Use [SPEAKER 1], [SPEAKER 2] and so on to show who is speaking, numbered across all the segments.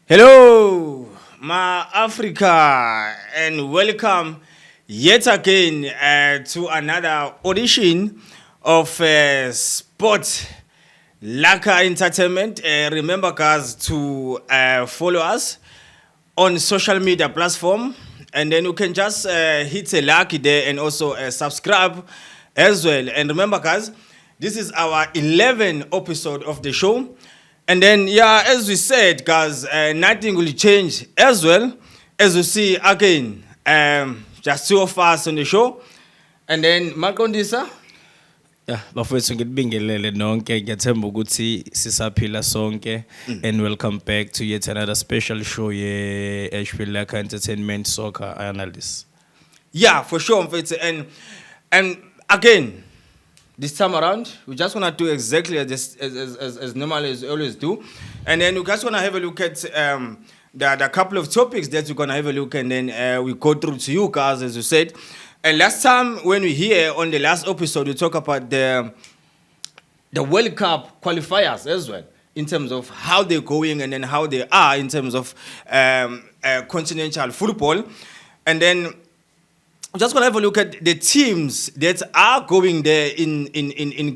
[SPEAKER 1] Hello, my Africa, and welcome yet again to another audition of Sport Lekker Entertainment. Remember, guys, to follow us on social media platform, and then you can just hit a like there and also subscribe as well. And remember, guys, this is our 11th episode of the show. And then, yeah, as we said, guys, nothing will change as well. As you see, again, just two of us on the show. And then, Makondisa.
[SPEAKER 2] Yeah, bafowethu ngikubingelele nonke ngiyathemba ukuthi sisaphila sonke and welcome back to yet another special show ye Lekker Entertainment Soccer Analyst.
[SPEAKER 1] Yeah, for sure, mfethu. And again, this time around, we just want to do exactly as normally as we always do. And then we just want to have a look at the couple of topics that we're going to have a look, and then we go through to you guys, as you said. And last time when we here on the last episode, we talk about the World Cup qualifiers as well, in terms of how they're going and then how they are in terms of continental football. And then I'm just going to have a look at the teams that are going there in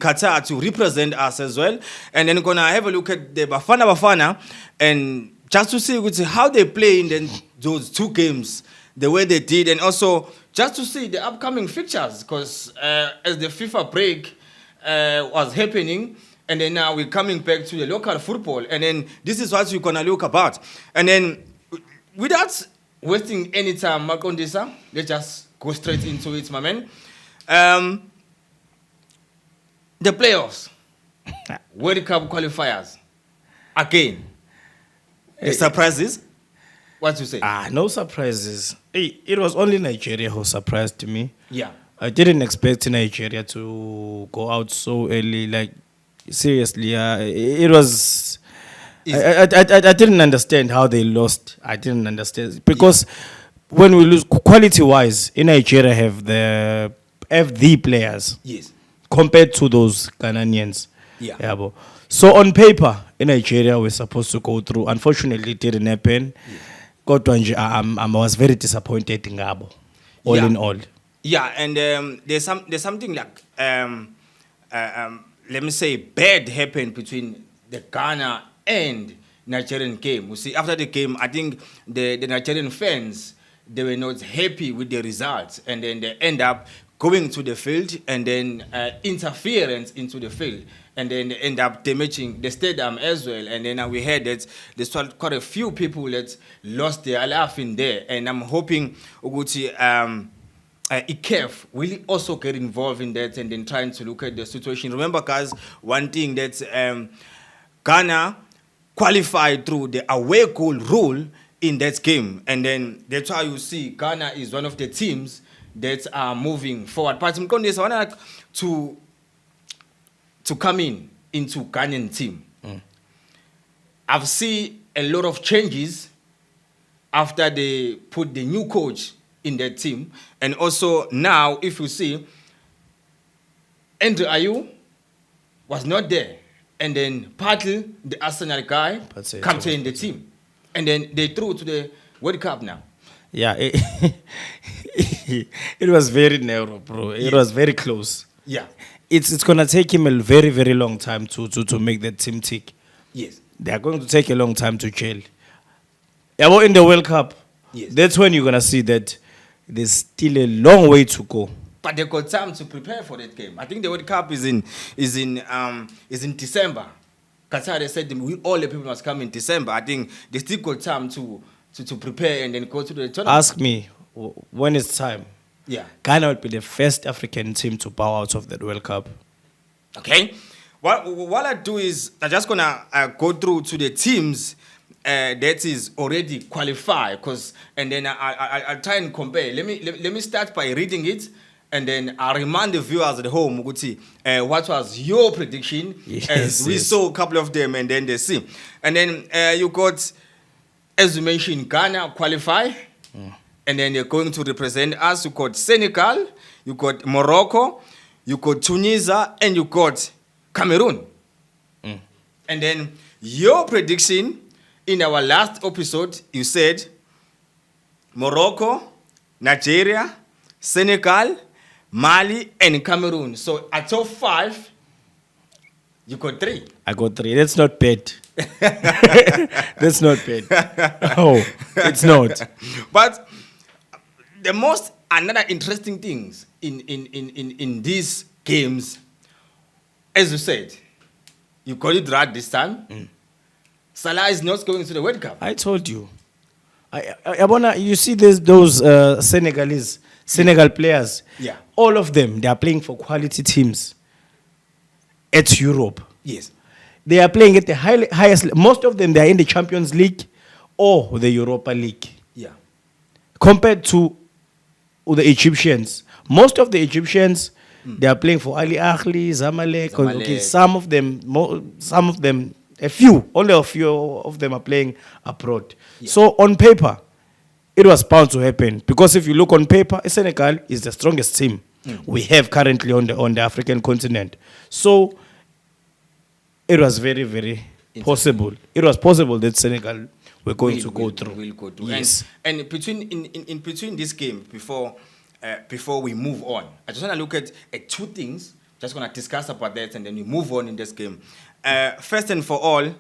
[SPEAKER 1] Qatar to represent us as well. And then we're going to have a look at the Bafana and just to see how they play in those two games, the way they did, and also just to see the upcoming fixtures, because as the FIFA break was happening, and then now we're coming back to the local football, and then this is what we're going to look about. And then without wasting any time, Makondisa, let's just go straight into it, my man. The playoffs, World Cup qualifiers, again, the surprises. What you say?
[SPEAKER 2] No surprises. Hey, it was only Nigeria who surprised me.
[SPEAKER 1] Yeah.
[SPEAKER 2] I didn't expect Nigeria to go out so early. Like, seriously, it was. I didn't understand how they lost. I didn't understand because when we lose quality-wise, in Nigeria have the players.
[SPEAKER 1] Yes.
[SPEAKER 2] Compared to those Ghanaians.
[SPEAKER 1] Yeah.
[SPEAKER 2] So on paper, in Nigeria, we're supposed to go through. Unfortunately, it didn't happen.
[SPEAKER 1] Yeah.
[SPEAKER 2] I was very disappointed in Gabo, in all.
[SPEAKER 1] Yeah, and there's something like let me say bad happened between the Ghana and Nigerian game. You see, after the game, I think the Nigerian fans, they were not happy with the results, and then they end up going to the field and then interference into the field, and then they end up damaging the stadium as well. And then we heard that there's quite a few people that lost their life in there, and I'm hoping Uguti ICAF will also get involved in that and then trying to look at the situation. Remember, guys, one thing that Ghana qualified through the away goal rule in that game, and then that's why you see Ghana is one of the teams that are moving forward. But I want to come into Ghanaian team. I've seen a lot of changes after they put the new coach in that team. And also now, if you see, Andrew Ayew was not there. And then Patel, the Arsenal guy, captained the team. And then they threw to the World Cup now.
[SPEAKER 2] Yeah, it was very narrow, bro. It was very close.
[SPEAKER 1] Yeah.
[SPEAKER 2] It's going to take him a very, very long time to make that team tick.
[SPEAKER 1] Yes.
[SPEAKER 2] They are going to take a long time to gel. Yeah, well, in the World Cup,
[SPEAKER 1] yes,
[SPEAKER 2] that's when you're going to see that there's still a long way to go.
[SPEAKER 1] But they got time to prepare for that game. I think the World Cup is in December. Qatar, they said all the people must come in December. I think they still got time to prepare and then go to the tournament.
[SPEAKER 2] Ask me when it's time.
[SPEAKER 1] Yeah.
[SPEAKER 2] Ghana will be the first African team to bow out of that World Cup.
[SPEAKER 1] Okay. What I do is I'm just gonna go through to the teams that is already qualified, and then I'll try and compare. Let me start by reading it, and then I'll remind the viewers at home, Muguti, what was your prediction?
[SPEAKER 2] Yes,
[SPEAKER 1] as we saw a couple of them, and then they see, and then you got, as you mentioned, Ghana qualify. And then they're going to represent us. You got Senegal, you got Morocco, you got Tunisia, and you got Cameroon. And then your prediction in our last episode, you said Morocco, Nigeria, Senegal, Mali, and Cameroon. So at top 5, you got 3.
[SPEAKER 2] I got 3. That's not bad. That's not bad. Oh, it's not.
[SPEAKER 1] But the most another interesting things in these games, as you said, you got it right this time. Salah is not going to the World Cup.
[SPEAKER 2] I told you. I wanna. You see those Senegal players.
[SPEAKER 1] Yeah.
[SPEAKER 2] All of them, they are playing for quality teams at Europe.
[SPEAKER 1] Yes.
[SPEAKER 2] They are playing at the highest. Most of them, they are in the Champions League or the Europa League.
[SPEAKER 1] Yeah.
[SPEAKER 2] Compared to the Egyptians, most of the Egyptians, they are playing for Ali Ahly, Zamalek. Okay, some of them, only a few of them are playing abroad.
[SPEAKER 1] Yeah.
[SPEAKER 2] So on paper, it was bound to happen, because if you look on paper, Senegal is the strongest team we have currently on the African continent. So it was very, very possible. It was possible that Senegal were going to go through.
[SPEAKER 1] Will go through.
[SPEAKER 2] Yes.
[SPEAKER 1] And in between this game, before we move on, I just want to look at 2 things. Just going to discuss about that, and then we move on in this game. First and for all,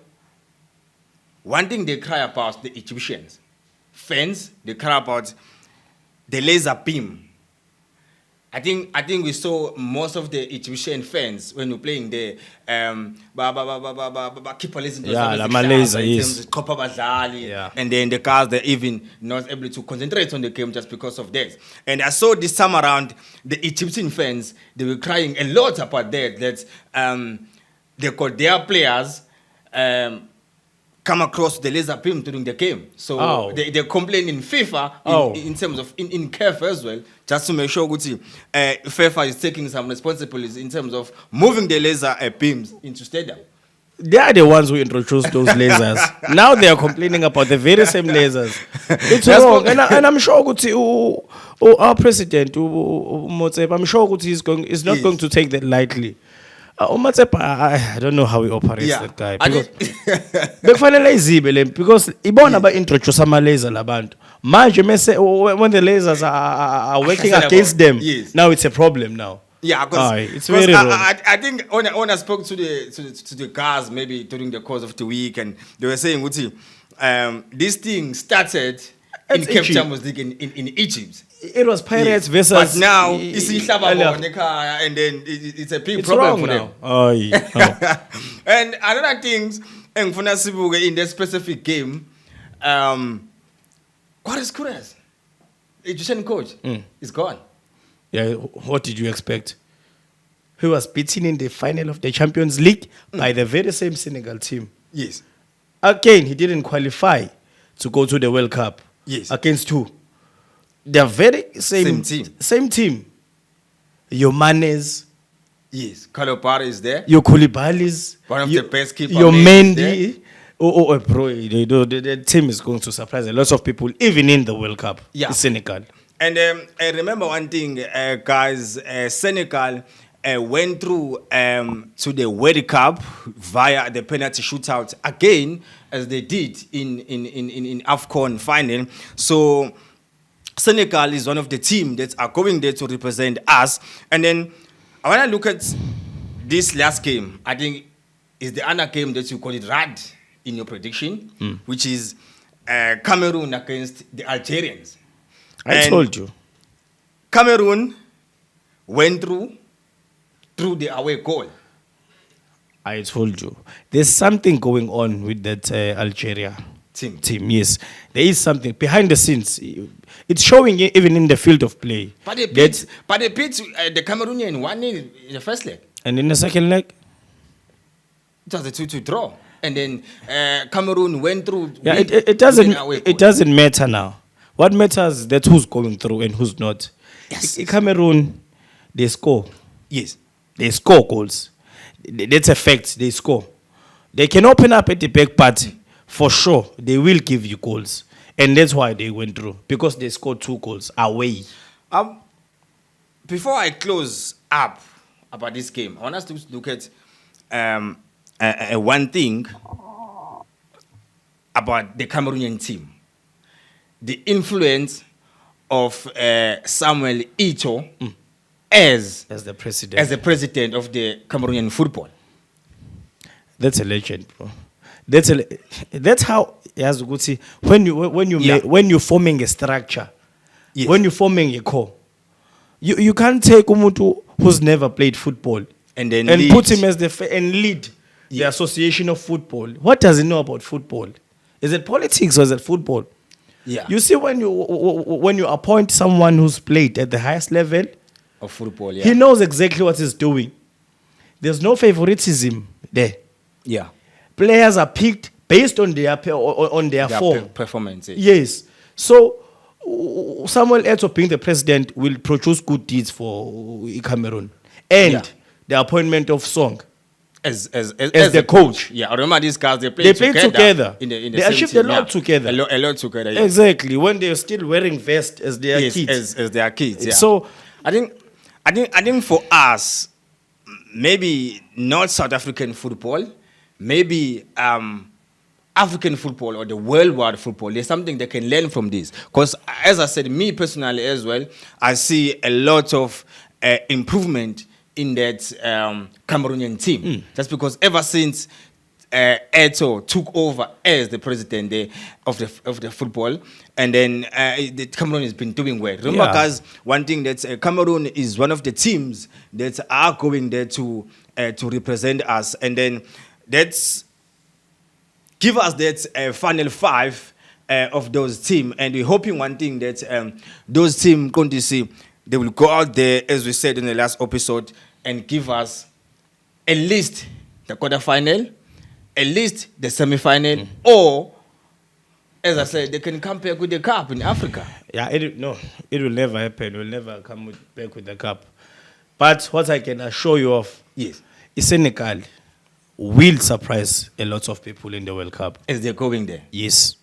[SPEAKER 1] one thing they cry about, the Egyptians fans, they cry about the laser beam. I think we saw most of the Egyptian fans when we're playing there. Keep listening to
[SPEAKER 2] laser, yes.
[SPEAKER 1] Yeah. And then the guys, they're even not able to concentrate on the game just because of that. And I saw this time around, the Egyptian fans, they were crying a lot about that they got their players come across the laser beam during the game. So they complain in FIFA, in terms of in CAF as well, just to make sure FIFA is taking some responsibilities in terms of moving the laser beams into stadium.
[SPEAKER 2] They are the ones who introduced those lasers. Now they are complaining about the very same lasers. It's wrong. And I'm sure our president, Motsepe, I'm sure he's not going to take that lightly. Motsepe, I don't know how he operates, that guy. Because ibona introduce ama laser labantu. Manje when the lasers are working against them, now it's a problem now.
[SPEAKER 1] Yeah, because
[SPEAKER 2] it's very wrong.
[SPEAKER 1] I think when I spoke to the guys maybe during the course of the week, and they were saying, this thing started in Cape Champions League in Egypt.
[SPEAKER 2] It was Pirates versus.
[SPEAKER 1] But now it's and then it's a big problem for them. And another things, in that specific game, Kures, Egyptian coach, is gone.
[SPEAKER 2] Yeah, what did you expect? He was beaten in the final of the Champions League by the very same Senegal team.
[SPEAKER 1] Yes.
[SPEAKER 2] Again, he didn't qualify to go to the World Cup.
[SPEAKER 1] Yes.
[SPEAKER 2] Against who? They're very same
[SPEAKER 1] team.
[SPEAKER 2] Same team. Your Manes.
[SPEAKER 1] Yes. Kalopara is there.
[SPEAKER 2] Your Koulibaly's.
[SPEAKER 1] One of the best keepers.
[SPEAKER 2] Your Mendy. Bro, the team is going to surprise a lot of people, even in the World Cup.
[SPEAKER 1] Yeah.
[SPEAKER 2] Senegal.
[SPEAKER 1] And I remember one thing, guys. Senegal went through to the World Cup via the penalty shootout again, as they did in AFCON final. So Senegal is one of the teams that are going there to represent us. And then I want to look at this last game. I think is the other game that you call it right in your prediction, which is Cameroon against the Algerians.
[SPEAKER 2] I told you.
[SPEAKER 1] Cameroon went through the away goal.
[SPEAKER 2] I told you. There's something going on with that Algeria team. Yes. There is something behind the scenes. It's showing even in the field of play.
[SPEAKER 1] But they beat the Cameroonian 1-0 in the first leg.
[SPEAKER 2] And in the second leg?
[SPEAKER 1] It was a 2-2 draw. And then Cameroon went through.
[SPEAKER 2] Yeah, it doesn't matter now. What matters is that who's going through and who's not.
[SPEAKER 1] Yes.
[SPEAKER 2] Cameroon, they score.
[SPEAKER 1] Yes.
[SPEAKER 2] They score goals. That's a fact. They score. They can open up at the back, but for sure, they will give you goals. And that's why they went through. Because they scored 2 goals away.
[SPEAKER 1] Before I close up about this game, I want us to look at one thing about the Cameroonian team. The influence of Samuel Eto'o as
[SPEAKER 2] the president.
[SPEAKER 1] president of the Cameroonian football.
[SPEAKER 2] That's a legend, bro. That's how as good see when you're forming a structure,
[SPEAKER 1] Yes.
[SPEAKER 2] when you're forming a core, you can't take Umutu who's never played football
[SPEAKER 1] And then
[SPEAKER 2] put him as and lead the association of football. What does he know about football? Is it politics or is it football?
[SPEAKER 1] Yeah.
[SPEAKER 2] You see, when you appoint someone who's played at the highest level
[SPEAKER 1] Of football, yeah.
[SPEAKER 2] he knows exactly what he's doing. There's no favoritism there.
[SPEAKER 1] Yeah.
[SPEAKER 2] Players are picked based on their form.
[SPEAKER 1] Performance.
[SPEAKER 2] Yes. So Samuel Eto'o being the president will produce good deeds for Cameroon. And the appointment of Song
[SPEAKER 1] As
[SPEAKER 2] the coach.
[SPEAKER 1] Yeah, I remember these guys, they played
[SPEAKER 2] together.
[SPEAKER 1] In the
[SPEAKER 2] They achieved a lot together.
[SPEAKER 1] A lot together, yeah.
[SPEAKER 2] Exactly. When they're still wearing vests as their
[SPEAKER 1] Yes,
[SPEAKER 2] kids.
[SPEAKER 1] as their kids, yeah.
[SPEAKER 2] So
[SPEAKER 1] I think for us, maybe not South African football, maybe African football or the worldwide football, there's something they can learn from this. Because as I said, me personally as well, I see a lot of improvement in that Cameroonian team. That's because ever since Eto'o took over as the president of the football, and then the Cameroon has been doing well. Remember, guys, one thing that Cameroon is one of the teams that are going there to represent us, and then that's give us that final five of those teams, and we're hoping one thing that those teams going to see they will go out there, as we said in the last episode, and give us at least the quarterfinal, at least the semi-final, or, as I said, they can come back with the cup in Africa.
[SPEAKER 2] Yeah, it will never happen. We'll never come back with the cup. But what I can assure you of,
[SPEAKER 1] Yes,
[SPEAKER 2] is Senegal will surprise a lot of people in the World Cup.
[SPEAKER 1] as they're going there.
[SPEAKER 2] Yes.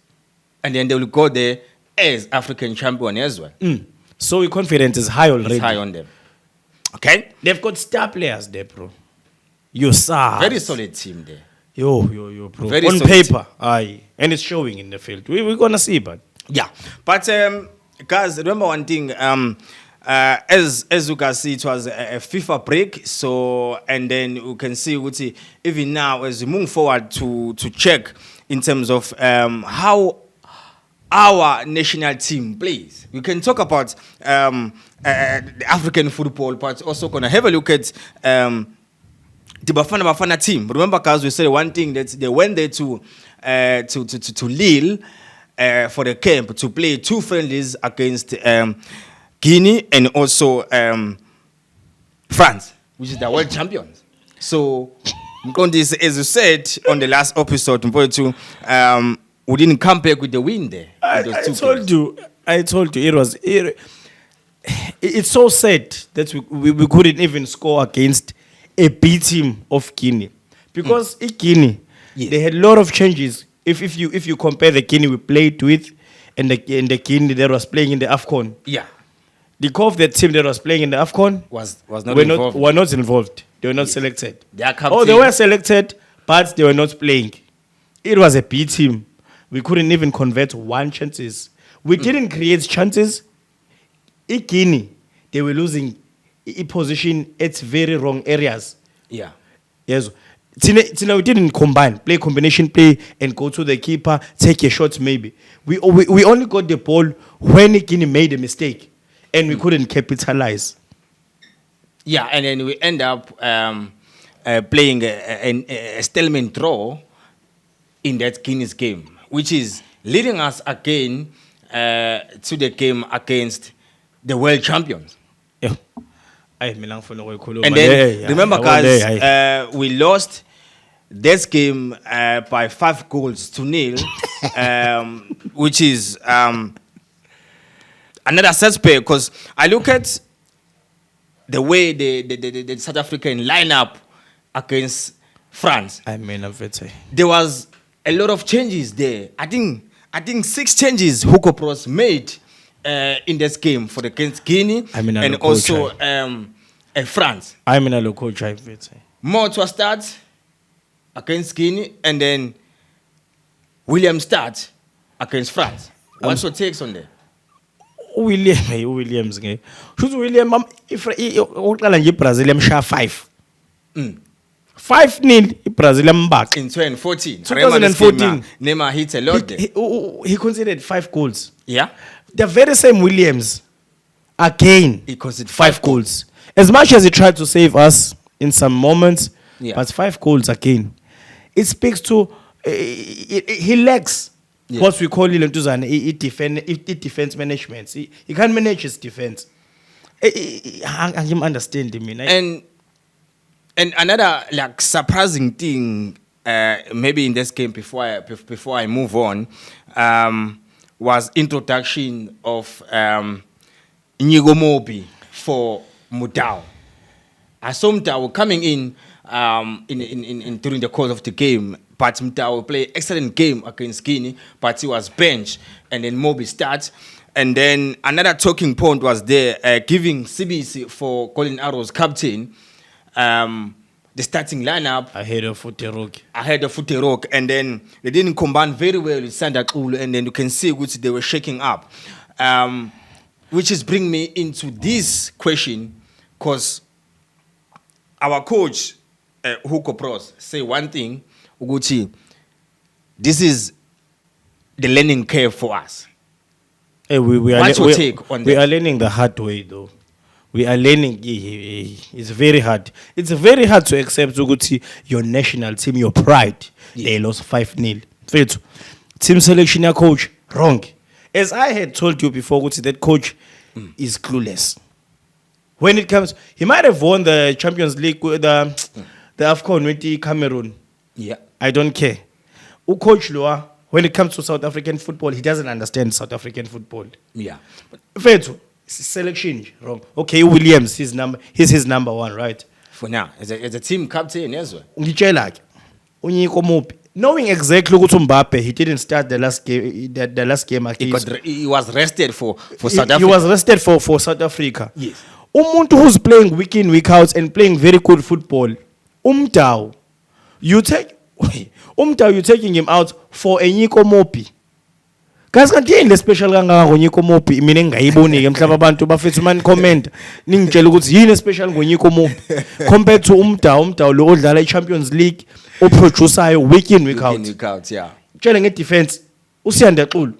[SPEAKER 1] And then they will go there as African champion as well.
[SPEAKER 2] So your confidence is high already.
[SPEAKER 1] It's high on them. Okay?
[SPEAKER 2] They've got star players there, bro. You saw.
[SPEAKER 1] Very solid team there.
[SPEAKER 2] Yo, bro.
[SPEAKER 1] Very
[SPEAKER 2] on
[SPEAKER 1] solid
[SPEAKER 2] paper, aye. And it's showing in the field. We're going to see, but.
[SPEAKER 1] Yeah. But, guys, remember one thing. As you can see, it was a FIFA break. So, and then you can see, even now, as we move forward to check in terms of how our national team plays. We can talk about the African football, but also going to have a look at the Bafana team. Remember, guys, we said one thing that they went there to Lille for the camp to play 2 friendlies against Guinea and also France, which is the world champions. So, as you said on the last episode, we didn't come back with the win there.
[SPEAKER 2] I told you, it's so sad that we couldn't even score against a B team of Guinea. Because in Guinea, they had a lot of changes. If you compare the Guinea we played with and the Guinea that was playing in the AFCON.
[SPEAKER 1] Yeah.
[SPEAKER 2] The core of the team that was playing in the AFCON
[SPEAKER 1] was not involved.
[SPEAKER 2] Were not involved. They were not selected.
[SPEAKER 1] Their captain,
[SPEAKER 2] they were selected, but they were not playing. It was a B team. We couldn't even convert 1 chances. We didn't create chances. In Guinea, they were losing position at very wrong areas.
[SPEAKER 1] Yeah.
[SPEAKER 2] Yes. Tina, we didn't play combination play and go to the keeper, take a shot maybe. We only got the ball when Guinea made a mistake and we couldn't capitalize.
[SPEAKER 1] Yeah, and then we end up playing a stalemate draw in that Guinea's game, which is leading us again to the game against the world champions.
[SPEAKER 2] Yeah.
[SPEAKER 1] And then, remember, guys, we lost this game by 5-0, which is another setback, because I look at the way the South African lineup against France. There was a lot of changes there. I think 6 changes Hugo Bros made in this game for the against Guinea and also France. More to start against Guinea, and then William start against France. What's your takes on that?
[SPEAKER 2] Williams nge. Shuthi William oqala nje iBrazil yamshaya 5. 5-0 iBrazil yambhaqa.
[SPEAKER 1] In 2014.
[SPEAKER 2] 2014.
[SPEAKER 1] Neymar hit a lot there.
[SPEAKER 2] He considered 5 goals.
[SPEAKER 1] Yeah.
[SPEAKER 2] The very same Williams again
[SPEAKER 1] He considered
[SPEAKER 2] 5 goals. As much as he tried to save us in some moments, but 5 goals again. It speaks to he lacks what we call defense management. He can't manage his defense. I understand him.
[SPEAKER 1] And another like surprising thing, maybe in this game before I move on, was introduction of Inigo Mobi for Mudau. I saw Mudau coming in during the course of the game, but Mudau played excellent game against Guinea, but he was benched, and then Mobi starts. And then another talking point was there, giving CBC for Colin Arrow's captain the starting lineup
[SPEAKER 2] ahead of
[SPEAKER 1] Futerok, and then they didn't combine very well with Sanda Kulu, and then you can see which they were shaking up, which is bring me into this question, because our coach Hugo Pros say one thing, Uguchi, this is the learning curve for us.
[SPEAKER 2] Hey,
[SPEAKER 1] What's your take on that?
[SPEAKER 2] We are learning the hard way, though. We are learning. It's very hard. It's very hard to accept Uguchi, your national team, your pride. They lost 5-0. Fethu. Team selection, your coach, wrong. As I had told you before, Uguchi, that coach is clueless. When it comes, he might have won the Champions League, the AFCON with the Cameroon.
[SPEAKER 1] Yeah.
[SPEAKER 2] I don't care. Coach Loa, when it comes to South African football, he doesn't understand South African football.
[SPEAKER 1] Yeah.
[SPEAKER 2] Fethu, selection, wrong. Okay, Williams, he's his number 1, right?
[SPEAKER 1] For now, as a team captain, yes.
[SPEAKER 2] Ngitshela ke, unyiko Mobi. Knowing exactly ukuthi Mbappe, he didn't start the last game. The last game against.
[SPEAKER 1] He was rested for South Africa.
[SPEAKER 2] He was rested for South Africa.
[SPEAKER 1] Yes.
[SPEAKER 2] Umuntu who's playing week in, week out and playing very good football. You're taking him out for a Nyiko Mobi. Guys, kanti le special kangaka Nyiko Mobi mina engayiboni ke mhlaba abantu bafethu man comment ningitshela ukuthi yini special ngoNyiko Mobi compared to umdawu lo odlala iChampions League oproduceayo week in week out.
[SPEAKER 1] Yeah.
[SPEAKER 2] Tshela ngedefense uSiyanda Xulu.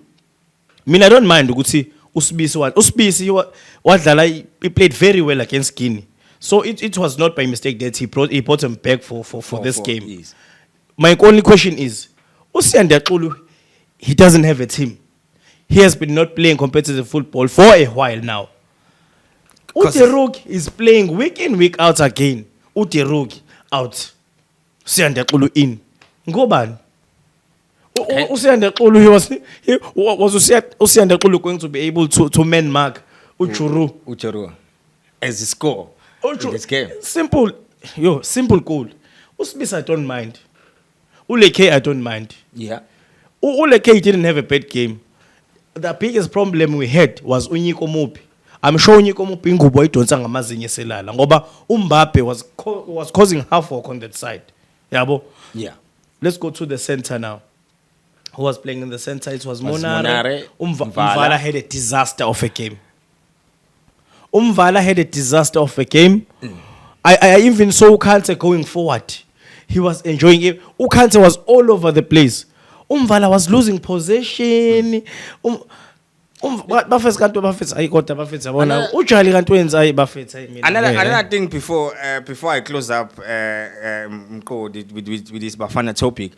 [SPEAKER 2] Mina I don't mind ukuthi Usibisi wadlala, he played very well against Guinea. So it was not by mistake that he brought him back for this game.
[SPEAKER 1] Yes.
[SPEAKER 2] My only question is, Usiyanda Xulu, he doesn't have a team. He has been not playing competitive football for a while now. Uteruk is playing week in, week out again. Uteruk out. Usiyanda Xulu in. Ngobani? Usiyanda Xulu, was Usiyanda Xulu going to be able to man mark
[SPEAKER 1] Uchuru as a score in this game?
[SPEAKER 2] Simple goal. Usibisi I don't mind. Lekker I don't mind.
[SPEAKER 1] Yeah.
[SPEAKER 2] Lekker didn't have a bad game. The biggest problem we had was Onyiko Mobi. I'm sure Onyiko Mobi ingubo ayidonsa ngamazinyo eselala ngoba Mbappe was causing havoc on that side. Yabo?
[SPEAKER 1] Yeah.
[SPEAKER 2] Let's go to the center now. Who was playing in the center? It was
[SPEAKER 1] Monare.
[SPEAKER 2] Umvala had a disaster of a game. Umvala had a disaster of a game. I even saw Ukante going forward. He was enjoying it. Ukante was all over the place. Umvala was losing possession. Another
[SPEAKER 1] thing before I close up with this Bafana topic,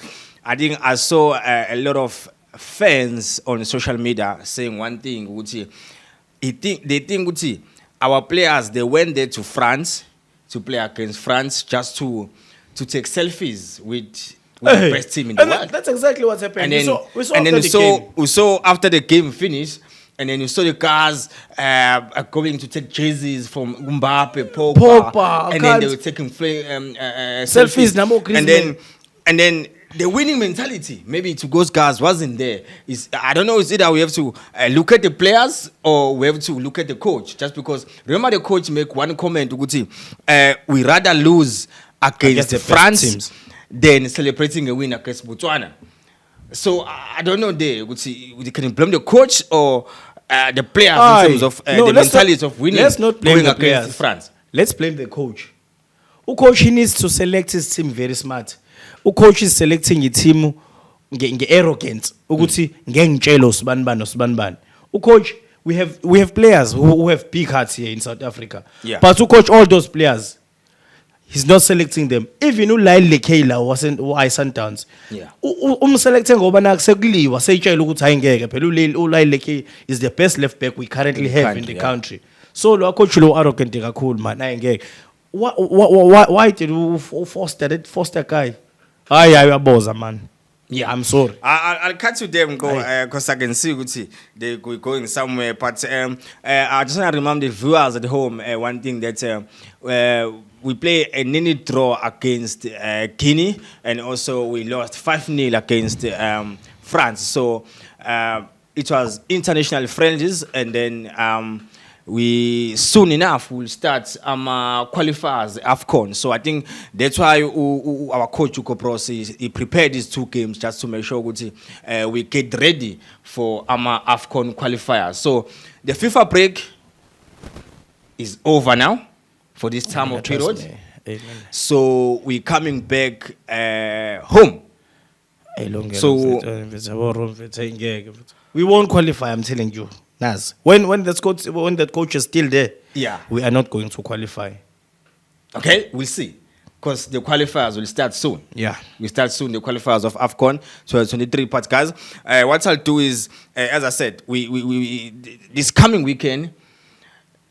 [SPEAKER 1] I think I saw a lot of fans on social media saying one thing, they think our players, they went there to France to play against France just to take selfies with the best team in the world.
[SPEAKER 2] That's exactly what's happened.
[SPEAKER 1] We saw after the game finished, and then you saw the cars going to take jerseys from Mbappe, Pogba, and then they were taking selfies. And then the winning mentality, maybe to those guys wasn't there. I don't know, is it that we have to look at the players or we have to look at the coach? Just because, remember the coach make one comment, we rather lose against France than celebrating a win against Botswana. So I don't know there. Can you blame the coach or the players
[SPEAKER 2] Aye.
[SPEAKER 1] in terms of
[SPEAKER 2] No,
[SPEAKER 1] the
[SPEAKER 2] let's
[SPEAKER 1] mentality
[SPEAKER 2] not-
[SPEAKER 1] of winning
[SPEAKER 2] let's not blame
[SPEAKER 1] going
[SPEAKER 2] the
[SPEAKER 1] against
[SPEAKER 2] players.
[SPEAKER 1] France?
[SPEAKER 2] Let's blame the coach. Coach, he needs to select his team very smart. Coach is selecting his team arrogant. Ukuthi ngengitshelo sibanibani nosibanibani. Coach, we have players who have big hearts here in South Africa.
[SPEAKER 1] Yeah.
[SPEAKER 2] But coach all those players, he's not selecting them. Even Lekker wasn't Sundowns.
[SPEAKER 1] Yeah.
[SPEAKER 2] Selecting ngoba nakusekuliwa seyitshela ukuthi ayingeke phela Lekker is the best left back we currently have in the country. So lo coach lo arrogant kakhulu man ayingeke. Why did you force that guy? Hayi ayaboza man. Yeah, I'm sorry.
[SPEAKER 1] I'll cut you there and go because I can see they're going somewhere. But I just want to remind the viewers at home one thing that we play a nil draw against Guinea, and also we lost 5-0 against France. So it was international friendlies, and then we soon enough will start qualifiers AFCON. So I think that's why our coach Uko Pros he prepared these 2 games just to make sure we get ready for AFCON qualifiers. So the FIFA break is over now for this time of period. So we're coming back home. So
[SPEAKER 2] we won't qualify, I'm telling you. Nas. When that coach is still there,
[SPEAKER 1] yeah,
[SPEAKER 2] we are not going to qualify.
[SPEAKER 1] Okay, we'll see. Because the qualifiers will start soon.
[SPEAKER 2] Yeah.
[SPEAKER 1] We start soon, the qualifiers of AFCON 2023. But guys, what I'll do is, as I said, we this coming weekend,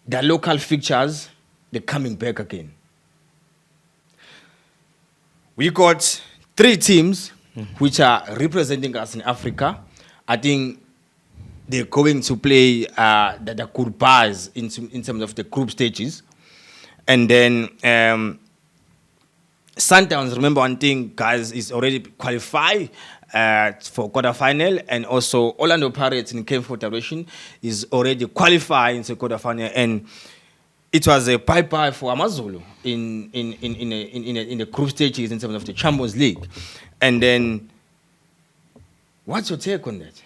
[SPEAKER 1] the local fixtures, they're coming back again. We got 3 teams which are representing us in Africa. I think they're going to play the goodbyes in terms of the group stages. And then Sundowns, remember one thing, guys, is already qualified for quarterfinal. And also Orlando Pirates in Cape Federation is already qualified into quarterfinal. And it was a bye-bye for Amazulu in the group stages in terms of the Champions League. And then, what's your take on that?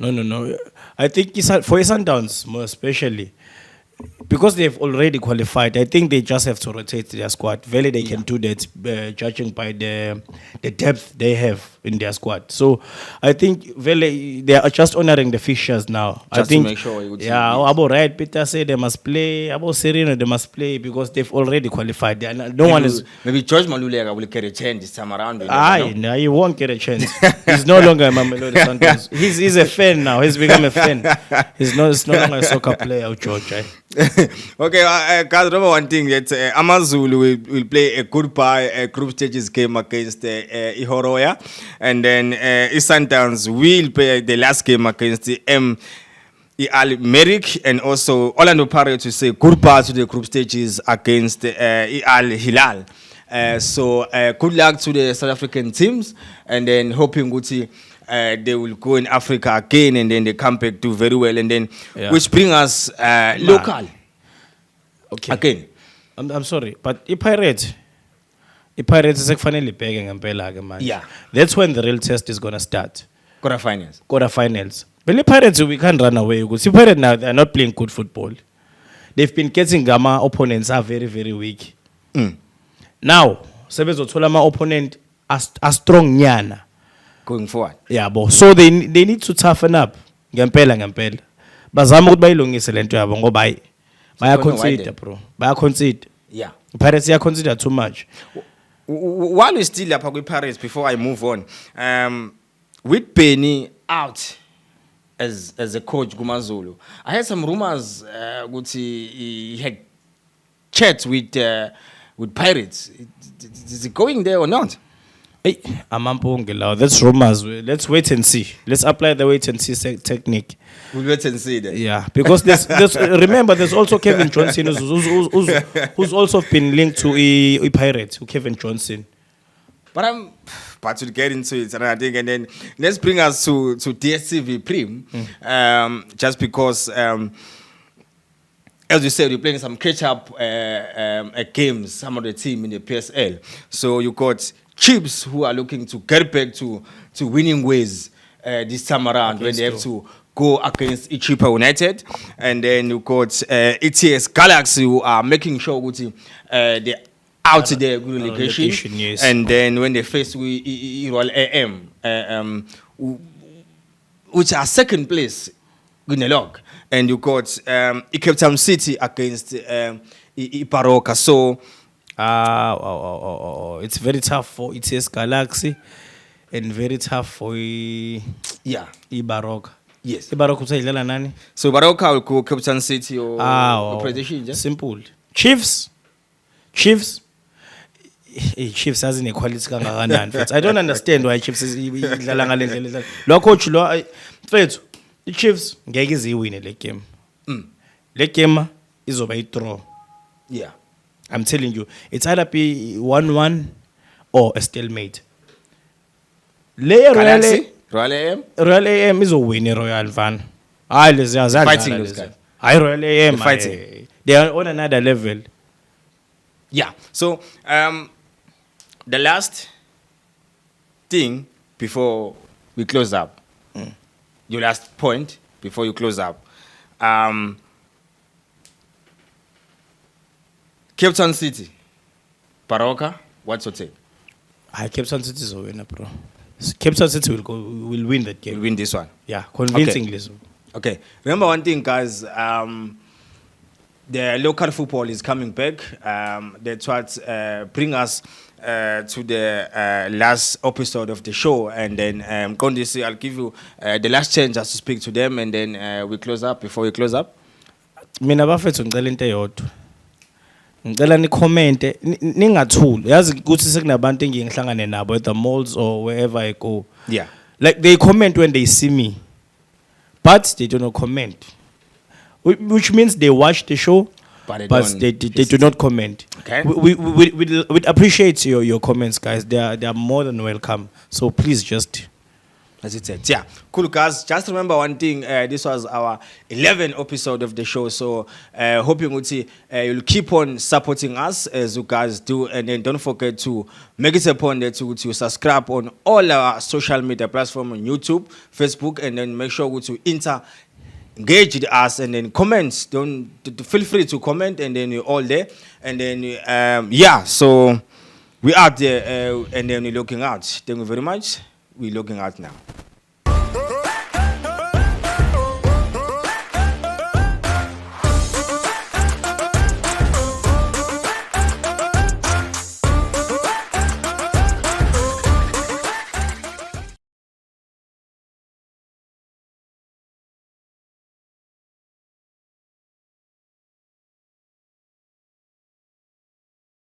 [SPEAKER 2] No. I think for Sundowns, more especially, because they've already qualified, I think they just have to rotate their squad. Really, they can do that, judging by the depth they have in their squad. So I think really they are just honoring the fixtures now.
[SPEAKER 1] Just
[SPEAKER 2] I think,
[SPEAKER 1] to make sure you would
[SPEAKER 2] Abo right, Peter said they must play. Abo Sereno they must play because they've already qualified. No one is.
[SPEAKER 1] Maybe George Malulega will get a chance this time around.
[SPEAKER 2] No, he won't get a chance. He's no longer a Mamelodi Sundowns. He's a fan now. He's become a fan. He's no longer a soccer player, George.
[SPEAKER 1] Okay, guys, remember one thing that Amazulu will play a goodbye group stages game against Ihoroya, and then Sundowns will play the last game against the Merrick, and also Orlando Pirates to say goodbye to the group stages against Hilal. So good luck to the South African teams, and then hoping they will go in Africa again, and then they come back do very well, and then which bring us local.
[SPEAKER 2] Okay.
[SPEAKER 1] Again.
[SPEAKER 2] I'm sorry, but Pirates is finally begging ngempela man.
[SPEAKER 1] Yeah.
[SPEAKER 2] That's when the real test is gonna start.
[SPEAKER 1] Quarterfinals.
[SPEAKER 2] But the Pirates, we can't run away. Because the Pirates now, they're not playing good football. They've been getting Gamma opponents are very, very weak. Now, Sebezo Tolama opponent are strong nyana.
[SPEAKER 1] Going forward.
[SPEAKER 2] Yeah, but so they need to toughen up. Ngempela. Bazama ukuthi bayilungise lento yabo ngoba baya consider bro. Baya consider.
[SPEAKER 1] Yeah.
[SPEAKER 2] Pirates they consider too much.
[SPEAKER 1] While we still up with Pirates before I move on. With Penny out as a coach Gumazulu, I had some rumors he had chats with Pirates. Is it going there or not?
[SPEAKER 2] Hey, that's rumors. Let's wait and see. Let's apply the wait and see technique.
[SPEAKER 1] We'll wait and see that.
[SPEAKER 2] Yeah, because remember, there's also Kevin Johnson who's also been linked to Pirates, Kevin Johnson.
[SPEAKER 1] But we'll get into it, and I think, and then let's bring us to DSTV Prim, just because, as you said, you're playing some catch-up games, some of the team in the PSL. So you got Chiefs who are looking to get back to winning ways this time around when they have to go against Ichipa United, and then you got ETS Galaxy who are making sure they out there good relegation,
[SPEAKER 2] yes.
[SPEAKER 1] and then when they face with Royal AM, which are second place in the log, and you got Cape Town City against Iparoka. So
[SPEAKER 2] it's very tough for ETS Galaxy and very tough for Ibaroka.
[SPEAKER 1] Yes.
[SPEAKER 2] Ibaroka utayidlala nani?
[SPEAKER 1] So Ibaroka will go Cape Town City or Presidential.
[SPEAKER 2] Simple. Chiefs. Chiefs has inequality kangakanani mfethu. I don't understand why Chiefs idlala ngale ndlela idlala. Lo coach lo mfethu, iChiefs ngeke iziwine le game. Le game izoba i-draw.
[SPEAKER 1] Yeah.
[SPEAKER 2] I'm telling you, it's either be 1-1 or a stalemate. Royal AM izowina Royal Van. Hayi lezi
[SPEAKER 1] fighting those guys.
[SPEAKER 2] Hayi Royal AM
[SPEAKER 1] fighting.
[SPEAKER 2] They are on another level.
[SPEAKER 1] Yeah. So the last thing before we close up, your last point before you close up, Cape Town City, Paroka, what's your take?
[SPEAKER 2] Cape Town City is a winner, bro. Cape Town City will win that game.
[SPEAKER 1] Will win this one.
[SPEAKER 2] Yeah, convincingly.
[SPEAKER 1] Okay. Remember one thing, guys. The local football is coming back. That's what bring us to the last episode of the show, and then Kondisi, I'll give you the last chance just to speak to them, and then we close up. Before we close up,
[SPEAKER 2] mina bafethu ngicela into eyodwa. Ngicela ni comment ningathuli. Yazi ukuthi sekunabantu engihlangane nabo at the malls or wherever I go.
[SPEAKER 1] Yeah.
[SPEAKER 2] Like they comment when they see me, but they do not comment. Which means they watch the show, but they do not comment.
[SPEAKER 1] Okay.
[SPEAKER 2] We appreciate your comments, guys. They are more than welcome. So please just.
[SPEAKER 1] As it said, yeah, cool guys. Just remember one thing. This was our 11th episode of the show. So hoping you'll keep on supporting us as you guys do, and then don't forget to make it a point to subscribe on all our social media platforms on YouTube, Facebook, and then make sure to engage with us and then comments. Don't feel free to comment, and then you're all there, and then yeah. So we out there, and then we're looking out. Thank you very much. We're looking out now.